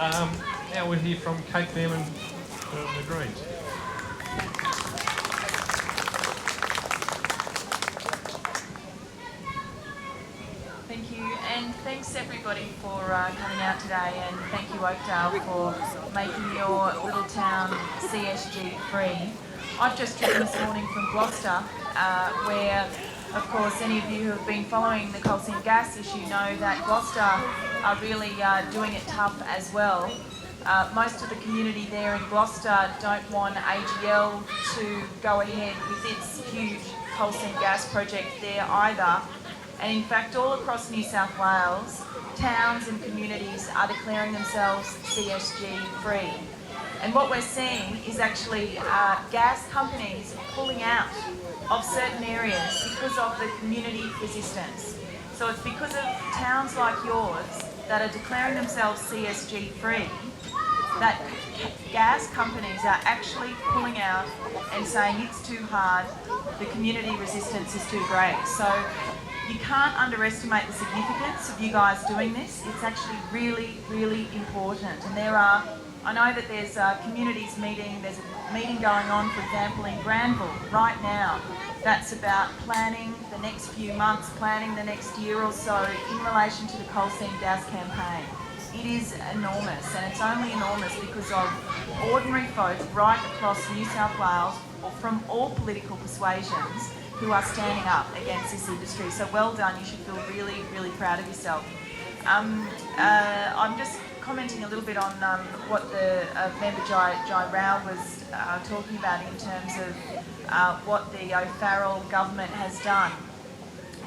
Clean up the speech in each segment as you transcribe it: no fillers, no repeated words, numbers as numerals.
Now we'll hear from Cate Faehrmann from the Greens. Thank you, and thanks everybody for coming out today, and thank you Oakdale for making your little town CSG free. I've just driven this morning from Gloucester, where, of course, any of you who have been following the coal seam gas issue know that Gloucester are really doing it tough as well. Most of the community there in Gloucester don't want AGL to go ahead with its huge coal seam gas project there either. And in fact, all across New South Wales, towns and communities are declaring themselves CSG free. And what we're seeing is actually gas companies pulling out of certain areas because of the community resistance. So it's because of towns like yours that are declaring themselves CSG free that gas companies are actually pulling out and saying it's too hard, the community resistance is too great. So you can't underestimate the significance of you guys doing this. It's actually really, really important. And I know that there's communities meeting, there's a meeting going on, for example, in Granville right now, that's about planning the next few months, planning the next year or so in relation to the coal seam gas campaign. It is enormous, and it's only enormous because of ordinary folk right across New South Wales, or from all political persuasions, who are standing up against this industry. So well done, you should feel really, really proud of yourself. I'm just commenting a little bit on what the member Jai Rao was talking about in terms of what the O'Farrell government has done.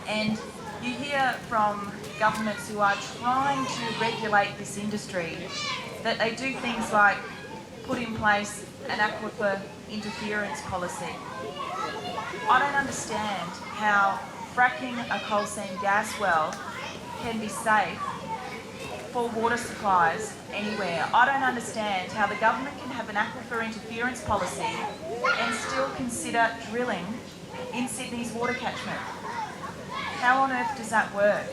And you hear from governments who are trying to regulate this industry that they do things like put in place an aquifer interference policy. I don't understand how fracking a coal seam gas well can be safe for water supplies anywhere. I don't understand how the government can have an aquifer interference policy and still consider drilling in Sydney's water catchment. How on earth does that work?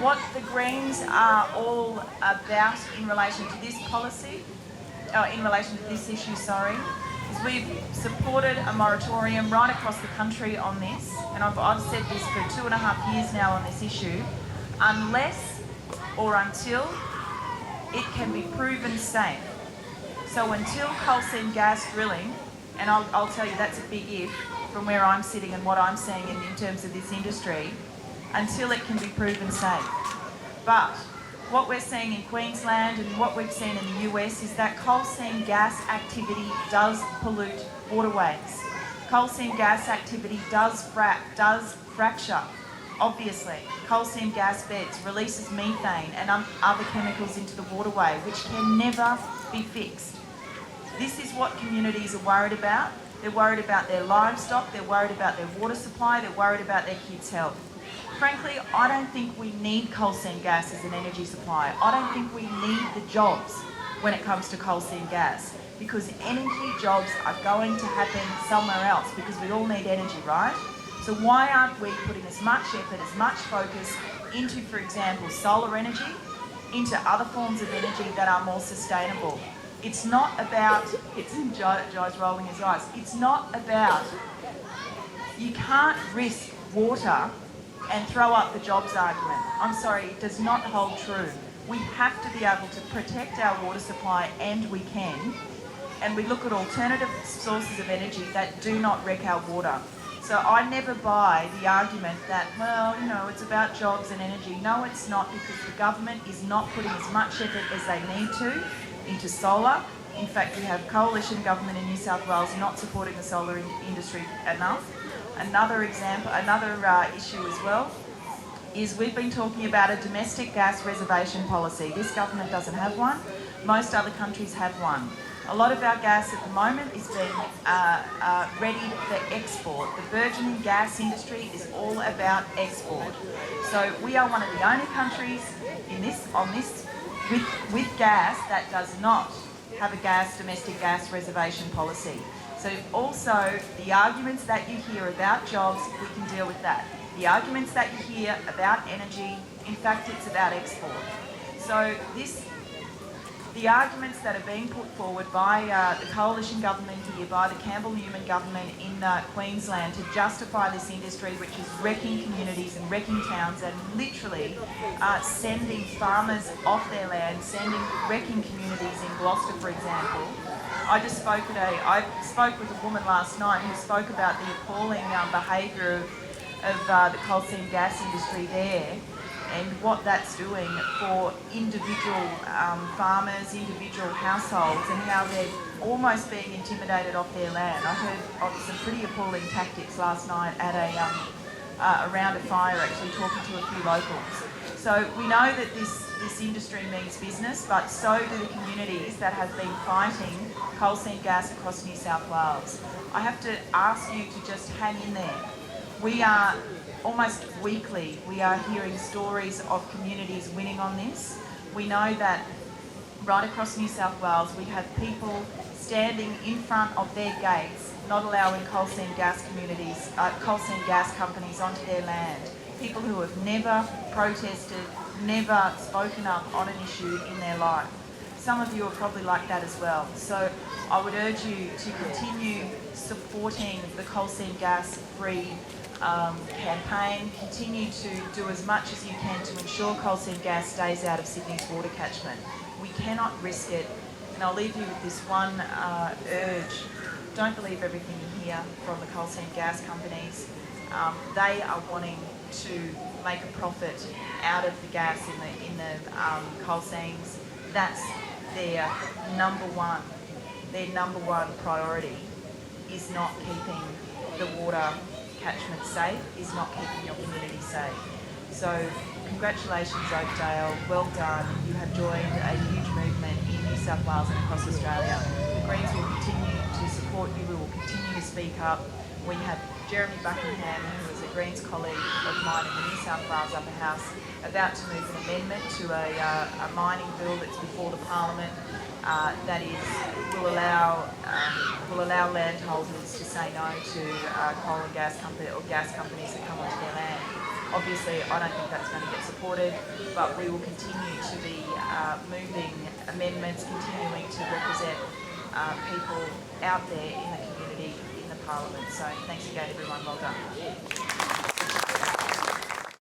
What the Greens are all about in relation to this policy, in relation to this issue, is we've supported a moratorium right across the country on this, and I've said this for 2.5 years now on this issue, unless or until it can be proven safe. So until coal seam gas drilling, and I'll tell you that's a big if from where I'm sitting and what I'm seeing in terms of this industry, until it can be proven safe. But what we're seeing in Queensland and what we've seen in the US is that coal seam gas activity does pollute waterways. Coal seam gas activity does fracture, obviously. Coal seam gas beds releases methane and other chemicals into the waterway, which can never be fixed. This is what communities are worried about. They're worried about their livestock, they're worried about their water supply, they're worried about their kids' health. Frankly, I don't think we need coal seam gas as an energy supply. I don't think we need the jobs when it comes to coal seam gas, because energy jobs are going to happen somewhere else, because we all need energy, right? So why aren't we putting as much effort, as much focus into, for example, solar energy, into other forms of energy that are more sustainable? It's not about, Jai's rolling his eyes, it's not about, you can't risk water and throw up the jobs argument. I'm sorry, it does not hold true. We have to be able to protect our water supply, and we can. And we look at alternative sources of energy that do not wreck our water. So I never buy the argument that, well, you know, it's about jobs and energy. No, it's not, because the government is not putting as much effort as they need to into solar. In fact, we have coalition government in New South Wales not supporting the solar industry enough. Another example, another issue as well, is we've been talking about a domestic gas reservation policy. This government doesn't have one. Most other countries have one. A lot of our gas at the moment is being readied for export. The burgeoning gas industry is all about export. So we are one of the only countries with gas that does not have a domestic gas reservation policy. So also, the arguments that you hear about jobs, we can deal with that. The arguments that you hear about energy, in fact, it's about export. So this the arguments that are being put forward by the coalition government here, by the Campbell-Newman government in Queensland to justify this industry which is wrecking communities and wrecking towns and literally sending farmers off their land, wrecking communities in Gloucester, for example. I spoke with a woman last night who spoke about the appalling behaviour of the coal seam gas industry there, and what that's doing for individual farmers, individual households, and how they're almost being intimidated off their land. I heard of some pretty appalling tactics last night at around a fire, actually talking to a few locals. So we know that this industry means business, but so do the communities that have been fighting coal seam gas across New South Wales. I have to ask you to just hang in there. We are almost weekly, we are hearing stories of communities winning on this. We know that right across New South Wales we have people standing in front of their gates, not allowing coal seam gas companies onto their land. People who have never protested, never spoken up on an issue in their life. Some of you are probably like that as well. So I would urge you to continue supporting the coal seam gas free campaign. Continue to do as much as you can to ensure coal seam gas stays out of Sydney's water catchment. We cannot risk it. And I'll leave you with this one urge. Don't believe everything you hear from the coal seam gas companies. They are wanting to make a profit out of the gas in the coal seams. That's their number one priority, is not keeping the water catchment safe, is not keeping your community safe. So congratulations Oakdale, well done. You have joined a huge movement in New South Wales and across Australia. The Greens will continue to support you, we will continue to speak up. We have Jeremy Buckingham, who is a Greens colleague of mine in the New South Wales Upper House, about to move an amendment to a mining bill that's before the Parliament that will allow landholders to say no to coal and gas companies that come onto their land. Obviously, I don't think that's going to get supported, but we will continue to be moving amendments, continuing to represent people out there in the community, in the Parliament. So thanks again, everyone. Well done.